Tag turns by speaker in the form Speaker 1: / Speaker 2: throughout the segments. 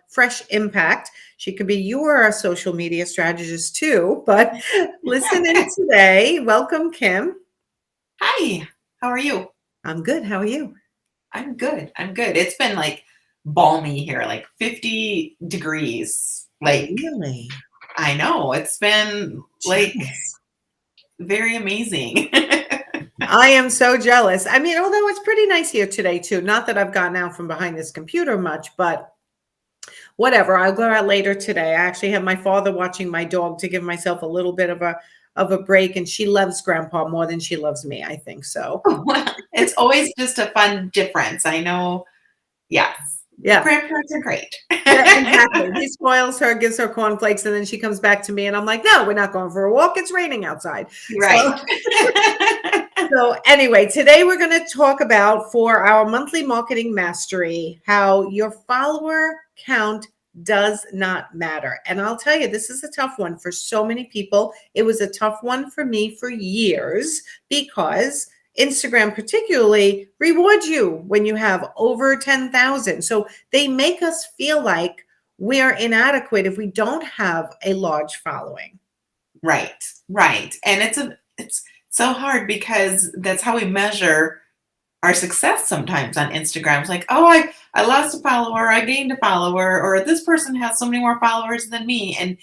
Speaker 1: fresh impact. She could be your social media strategist too, but listen in today. Welcome, Kim.
Speaker 2: Hi, how are you?
Speaker 1: I'm good. How are you?
Speaker 2: I'm good. I'm good. It's been like balmy here, like 50 degrees. Like,
Speaker 1: Really?
Speaker 2: I know, it's been like
Speaker 1: Jealous.
Speaker 2: very amazing.
Speaker 1: I am so jealous. I mean, although it's pretty nice here today too. Not that I've gotten out from behind this computer much, but whatever. I'll go out later today. I actually have my father watching my dog to give myself a little bit of a break, and she loves grandpa more than she loves me, I think so.
Speaker 2: It's always just a fun difference. I know. Yes.
Speaker 1: Yeah.
Speaker 2: Grandparents are great.
Speaker 1: Yeah, exactly. He spoils her, gives her cornflakes, and then she comes back to me and I'm like, no, we're not going for a walk. It's raining outside.
Speaker 2: Right.
Speaker 1: So anyway, today we're going to talk about, for our monthly marketing mastery, how your follower count does not matter. And I'll tell you, this is a tough one for so many people. It was a tough one for me for years because Instagram particularly rewards you when you have over 10,000. So they make us feel like we're inadequate if we don't have a large following.
Speaker 2: Right. Right. And it's so hard because that's how we measure our success sometimes on Instagram. It's like, oh, I lost a follower, I gained a follower, or this person has so many more followers than me. And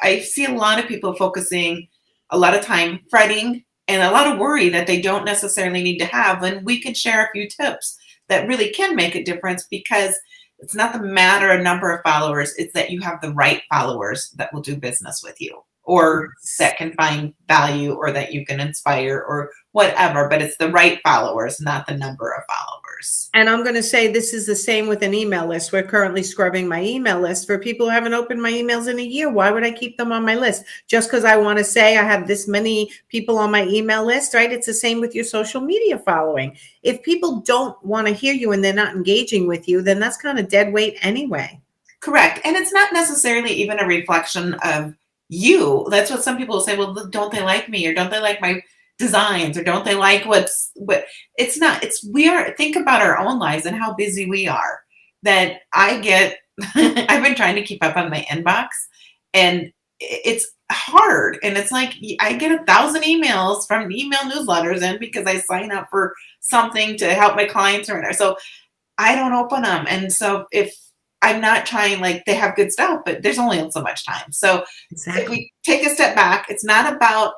Speaker 2: I see a lot of people focusing a lot of time fretting and a lot of worry that they don't necessarily need to have. And we can share a few tips that really can make a difference, because it's not the matter of number of followers, it's that you have the right followers that will do business with you, or that can find value, or that you can inspire, or whatever, but it's the right followers, not the number of followers.
Speaker 1: And I'm going to say this is the same with an email list. We're currently scrubbing my email list for people who haven't opened my emails in a year. Why would I keep them on my list? Just because I want to say I have this many people on my email list, right? It's the same with your social media following. If people don't want to hear you and they're not engaging with you, then that's kind of dead weight anyway.
Speaker 2: Correct. And it's not necessarily even a reflection of you. That's what some people say, well, don't they like me, or don't they like my designs, or don't they like what it's not. Think about our own lives and how busy we are, that I get I've been trying to keep up on my inbox, and it's hard. And it's like I get 1,000 emails from email newsletters in because I sign up for something to help my clients or whatever. So I don't open them. And so if I'm not trying, like, they have good stuff, but there's only so much time. So if we take a step back, it's not about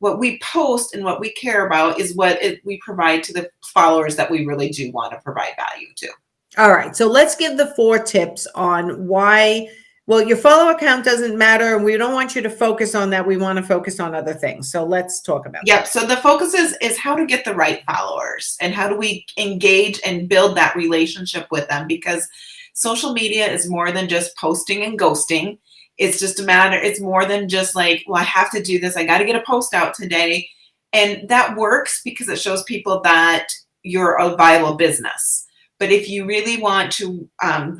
Speaker 2: what we post, and what we care about is we provide to the followers that we really do want to provide value to.
Speaker 1: All right. So let's give the 4 tips on why, well, your follower count doesn't matter, and we don't want you to focus on that. We want to focus on other things. So let's talk about
Speaker 2: Yep. So the focus is how to get the right followers, and how do we engage and build that relationship with them, because social media is more than just posting and ghosting. It's more than just like, well, I have to do this. I got to get a post out today. And that works because it shows people that you're a viable business. But if you really want to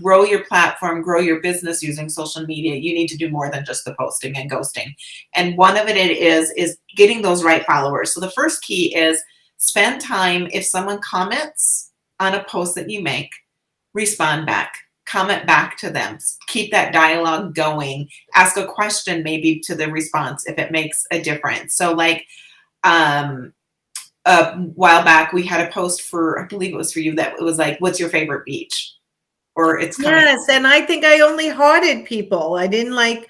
Speaker 2: grow your platform, grow your business using social media, you need to do more than just the posting and ghosting. And one of it is getting those right followers. So the first key is spend time. If someone comments on a post that you make, respond back. Comment back to them. Keep that dialogue going. Ask a question maybe to the response if it makes a difference. So like a while back, we had a post for, I believe it was for you, that it was like, what's your favorite beach? Or it's coming.
Speaker 1: Yes, and I think I only hearted people. I didn't like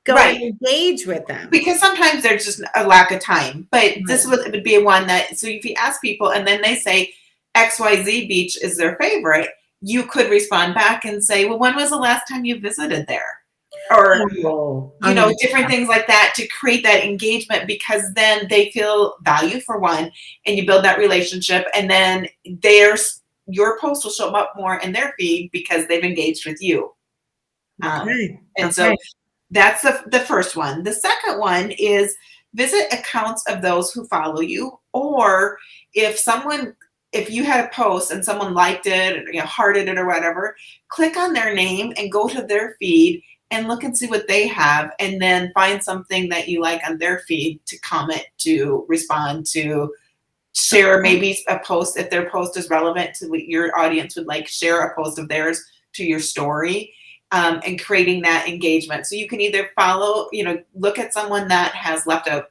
Speaker 1: go and engage with them.
Speaker 2: Because sometimes there's just a lack of time. But this would be one that, so if you ask people and then they say XYZ beach is their favorite, you could respond back and say, well, when was the last time you visited there? Or, different things like that, to create that engagement, because then they feel value, for one, and you build that relationship, and then your post will show up more in their feed because they've engaged with you. So that's the first one. The second one is visit accounts of those who follow you, or if you had a post and someone liked it, or hearted it or whatever, click on their name and go to their feed and look and see what they have, and then find something that you like on their feed to comment, to respond to, share maybe a post. If their post is relevant to what your audience would like, share a post of theirs to your story. and creating that engagement. So you can either follow, look at someone that has left a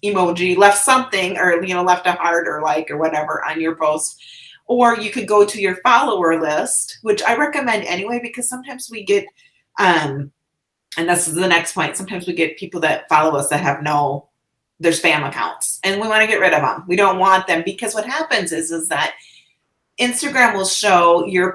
Speaker 2: emoji, left something, or left a heart or like or whatever on your post. Or you could go to your follower list, which I recommend anyway, because sometimes we get and this is the next point, sometimes we get people that follow us that have they're spam accounts, and we want to get rid of them. We don't want them, because what happens is that Instagram will show your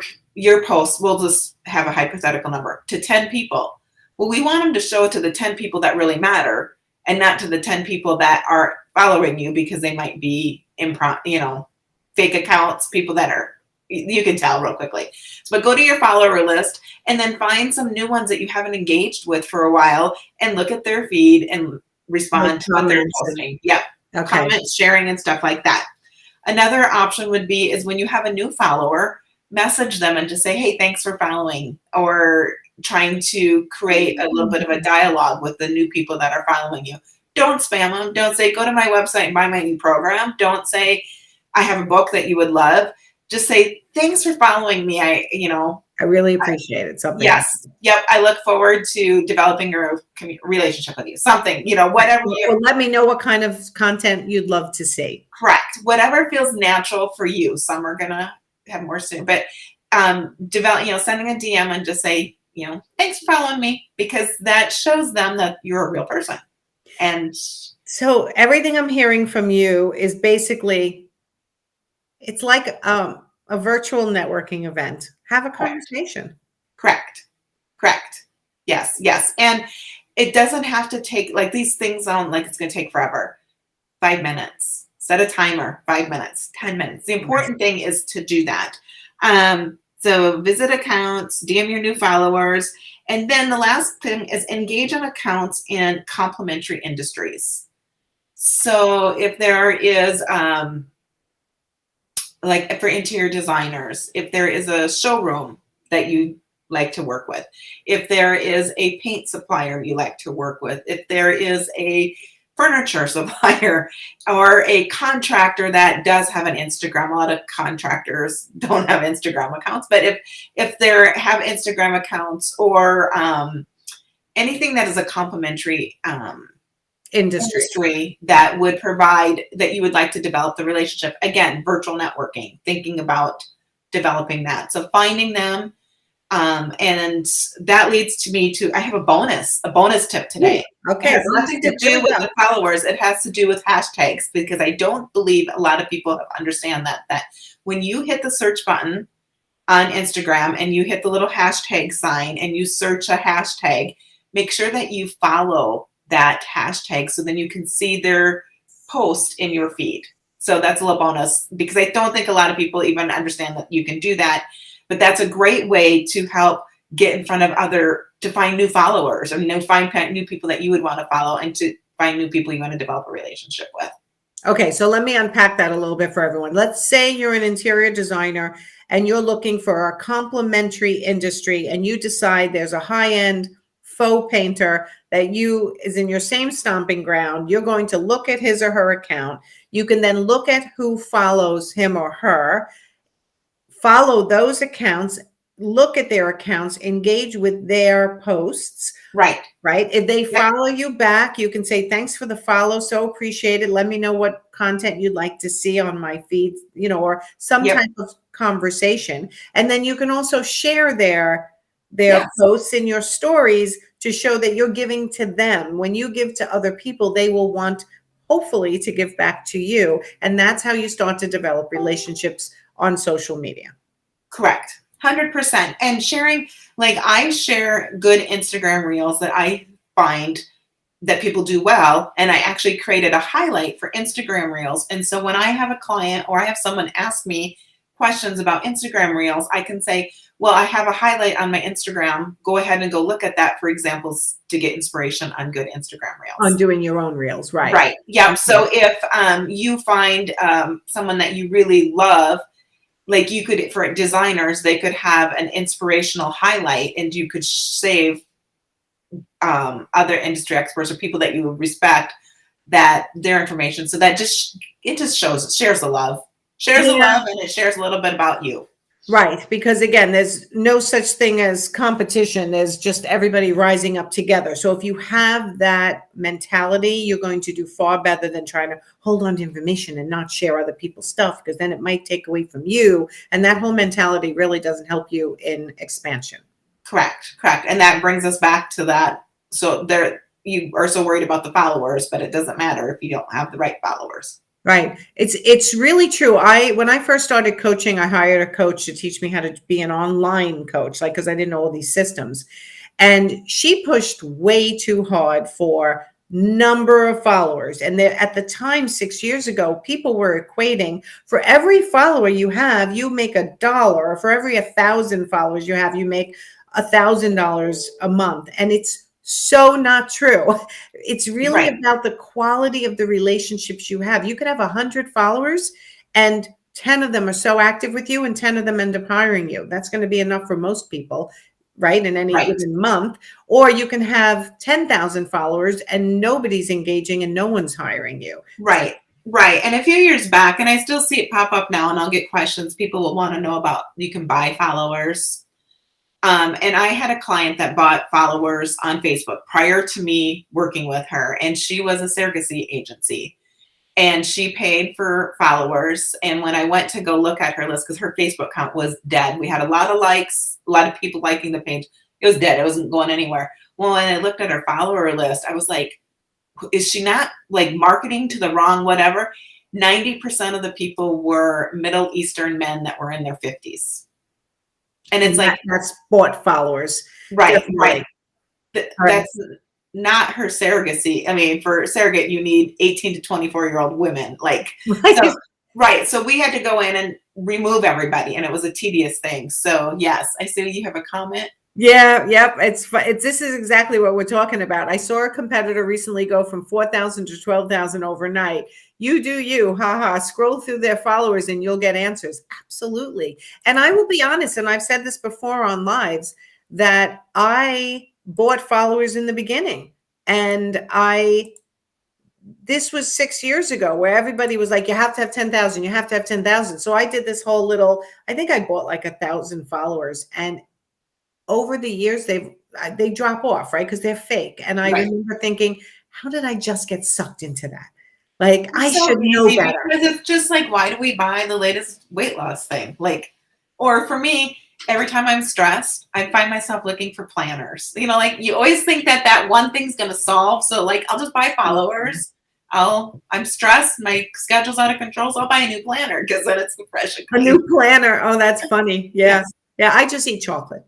Speaker 2: post, we'll just have a hypothetical number, to 10 people. Well, we want them to show it to the 10 people that really matter, and not to the 10 people that are following you because they might be fake accounts, people that are, you can tell real quickly. But go to your follower list and then find some new ones that you haven't engaged with for a while and look at their feed and respond to what they're posting. Yep. Okay. Comments, sharing, and stuff like that. Another option would be is when you have a new follower, message them and just say, hey, thanks for following, or trying to create a little bit of a dialogue with the new people that are following you. Don't spam them. Don't say, go to my website and buy my new program. Don't say, I have a book that you would love. Just say, thanks for following me. I
Speaker 1: really appreciate it. Something.
Speaker 2: Yes. Yep. I look forward to developing a relationship with you. Something, whatever.
Speaker 1: Well, let me know what kind of content you'd love to see.
Speaker 2: Correct. Whatever feels natural for you. Some are going to have more soon, but sending a DM and just say, thanks for following me, because that shows them that you're a real person. And
Speaker 1: so everything I'm hearing from you is basically, it's like a virtual networking event. Have a conversation.
Speaker 2: Correct. Yes. And it doesn't have to take, like, these things sound like it's going to take forever. 5 minutes. Set a timer. 5 minutes. 10 minutes. The important thing is to do that. So visit accounts, DM your new followers. And then the last thing is engage in accounts in complementary industries. So if there is, like for interior designers, if there is a showroom that you like to work with, if there is a paint supplier you like to work with, if there is a furniture supplier or a contractor that does have an Instagram. A lot of contractors don't have Instagram accounts, but if they have Instagram accounts, or anything that is a complementary industry that would provide, that you would like to develop the relationship. Again, virtual networking, thinking about developing that. So finding them, and that leads to me to, I have a bonus tip today.
Speaker 1: Okay.
Speaker 2: It has nothing to do with the followers. It has to do with hashtags, because I don't believe a lot of people understand that when you hit the search button on Instagram and you hit the little hashtag sign and you search a hashtag, make sure that you follow that hashtag, so then you can see their post in your feed. So that's a little bonus, because I don't think a lot of people even understand that you can do that. But that's a great way to help get in front of to find new followers, or find new people that you would want to follow, and to find new people you want to develop a relationship with.
Speaker 1: Okay, so let me unpack that a little bit for everyone. Let's say you're an interior designer and you're looking for a complementary industry, and you decide there's a high-end faux painter that is in your same stomping ground. You're going to look at his or her account. You can then look at who follows him or her, follow those accounts, look at their accounts, engage with their posts.
Speaker 2: Right.
Speaker 1: If they follow you back, you can say, thanks for the follow. So appreciated. Let me know what content you'd like to see on my feed, or some type of conversation. And then you can also share their posts in your stories to show that you're giving to them. When you give to other people, they will want, hopefully, to give back to you. And that's how you start to develop relationships on social media.
Speaker 2: Correct. 100%. And sharing, like, I share good Instagram reels that I find that people do well. And I actually created a highlight for Instagram reels. And so when I have a client or I have someone ask me questions about Instagram reels, I can say, well, I have a highlight on my Instagram. Go ahead and go look at that for examples to get inspiration on good Instagram reels.
Speaker 1: On doing your own reels, right?
Speaker 2: Right. Yeah. Okay. So if you find someone that you really love, like, you could, for designers, they could have an inspirational highlight, and you could save other industry experts or people that you respect, that their information. So that shares the love. And it shares a little bit about you.
Speaker 1: Right. Because again, there's no such thing as competition. There's just everybody rising up together. So if you have that mentality, you're going to do far better than trying to hold on to information and not share other people's stuff, because then it might take away from you. And that whole mentality really doesn't help you in expansion.
Speaker 2: Correct. And that brings us back to that. So there, you are so worried about the followers, but it doesn't matter if you don't have the right followers.
Speaker 1: Right. It's really true. When I first started coaching, I hired a coach to teach me how to be an online coach, like, because I didn't know all these systems. And she pushed way too hard for number of followers. And at the time, 6 years ago, people were equating, for every follower you have, you make $1. For every 1,000 followers you have, you make $1,000 a month. And it's so not true. It's really
Speaker 2: Right.
Speaker 1: about the quality of the relationships you have. You could have 100 followers and 10 of them are so active with you and 10 of them end up hiring you. That's going to be enough for most people, right? In any
Speaker 2: Right.
Speaker 1: given month. Or you can have 10,000 followers and nobody's engaging and no one's hiring you.
Speaker 2: Right. And a few years back, and I still see it pop up now, and I'll get questions. People will want to know about, you can buy followers. And I had a client that bought followers on Facebook prior to me working with her, and she was a surrogacy agency. And she paid for followers. And when I went to go look at her list, because her Facebook account was dead, we had a lot of likes, a lot of people liking the page. It was dead. It wasn't going anywhere. Well, when I looked at her follower list, I was like, is she not like marketing to the wrong whatever? 90% of the people were Middle Eastern men that were in their 50s. And it's like,
Speaker 1: that's bought followers.
Speaker 2: right.
Speaker 1: Right.
Speaker 2: That's not her surrogacy. I mean, for surrogate, you need 18 to 24-year-old women. Like, so, right. So we had to go in and remove everybody, and it was a tedious thing. So yes, I see you have a comment.
Speaker 1: Yeah, yep. This is exactly what we're talking about. I saw a competitor recently go from 4,000 to 12,000 overnight. You do you, haha. Scroll through their followers and you'll get answers. Absolutely. And I will be honest, and I've said this before on lives, that I bought followers in the beginning. And this was 6 years ago, where everybody was like, you have to have 10,000, you have to have 10,000. So I did this whole little, I think I bought like 1,000 followers, and over the years, they drop off, right? Because they're fake. And I remember thinking, how did I just get sucked into that? Like, I should know better.
Speaker 2: Because it's just like, why do we buy the latest weight loss thing? Like, or for me, every time I'm stressed, I find myself looking for planners. You know, like, you always think that one thing's going to solve. So like, I'll just buy followers. I'm stressed, my schedule's out of control, so I'll buy a new planner, because then it's fresh and clean.
Speaker 1: A new planner. Oh, that's funny. Yeah. Yes. Yeah, I just eat chocolate.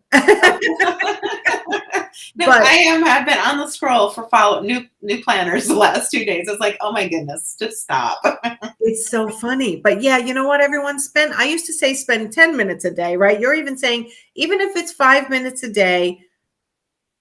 Speaker 2: No, but I have been on the scroll for new planners the last 2 days. It's like, oh my goodness, just stop.
Speaker 1: It's so funny. But yeah, you know what, everyone, I used to say spend 10 minutes a day, right? You're even saying, even if it's 5 minutes a day,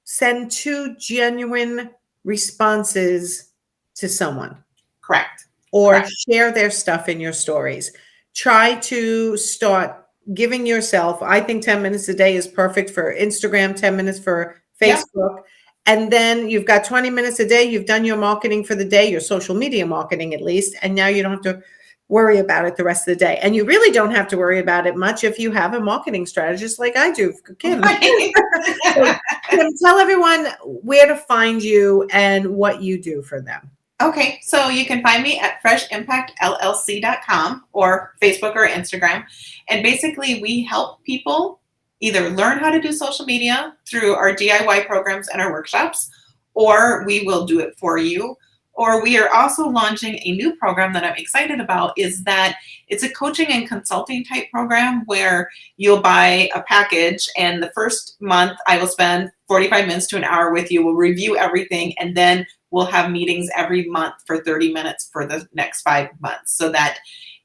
Speaker 1: send 2 genuine responses to someone.
Speaker 2: Correct.
Speaker 1: Or share their stuff in your stories. Try to start giving yourself, I think 10 minutes a day is perfect for Instagram, 10 minutes for Facebook. Yeah. And then you've got 20 minutes a day. You've done your marketing for the day, your social media marketing at least. And now you don't have to worry about it the rest of the day. And you really don't have to worry about it much if you have a marketing strategist like I do, Kim. So, Kim, tell everyone where to find you and what you do for them.
Speaker 2: Okay, so you can find me at freshimpactllc.com or Facebook or Instagram. And basically, we help people either learn how to do social media through our DIY programs and our workshops, or we will do it for you. Or we are also launching a new program that I'm excited about, is that it's a coaching and consulting type program where you'll buy a package, and the first month I will spend 45 minutes to an hour with you. We'll review everything, and then we'll have meetings every month for 30 minutes for the next 5 months, so that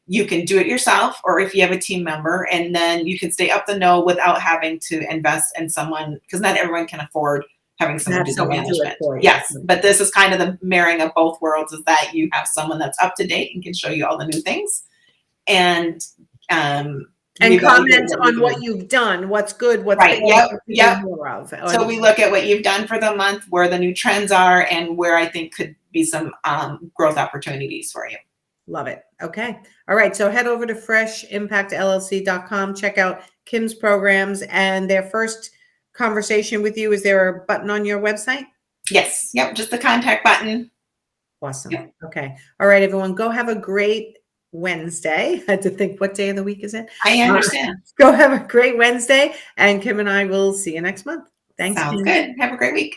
Speaker 2: you can do it yourself, or if you have a team member, and then you can stay up the know without having to invest in someone, because not everyone can afford having someone do the management. Yes, but this is kind of the marrying of both worlds, is that you have someone that's up to date and can show you all the new things, and
Speaker 1: comment on what you've done, what's good, what's more of.
Speaker 2: So we look at what you've done for the month, where the new trends are, and where I think could be some growth opportunities for you.
Speaker 1: Love it. Okay. All right. So head over to freshimpactllc.com. Check out Kim's programs and their first conversation with you, is there a button on your website?
Speaker 2: Yes. Yep. Just the contact button.
Speaker 1: Awesome.
Speaker 2: Yep.
Speaker 1: Okay. All right, everyone, go have a great Wednesday. I had to think, what day of the week is it?
Speaker 2: I understand.
Speaker 1: Go have a great Wednesday, and Kim and I will see you next month. Thanks,
Speaker 2: Sounds
Speaker 1: Kim.
Speaker 2: good. Have a great week.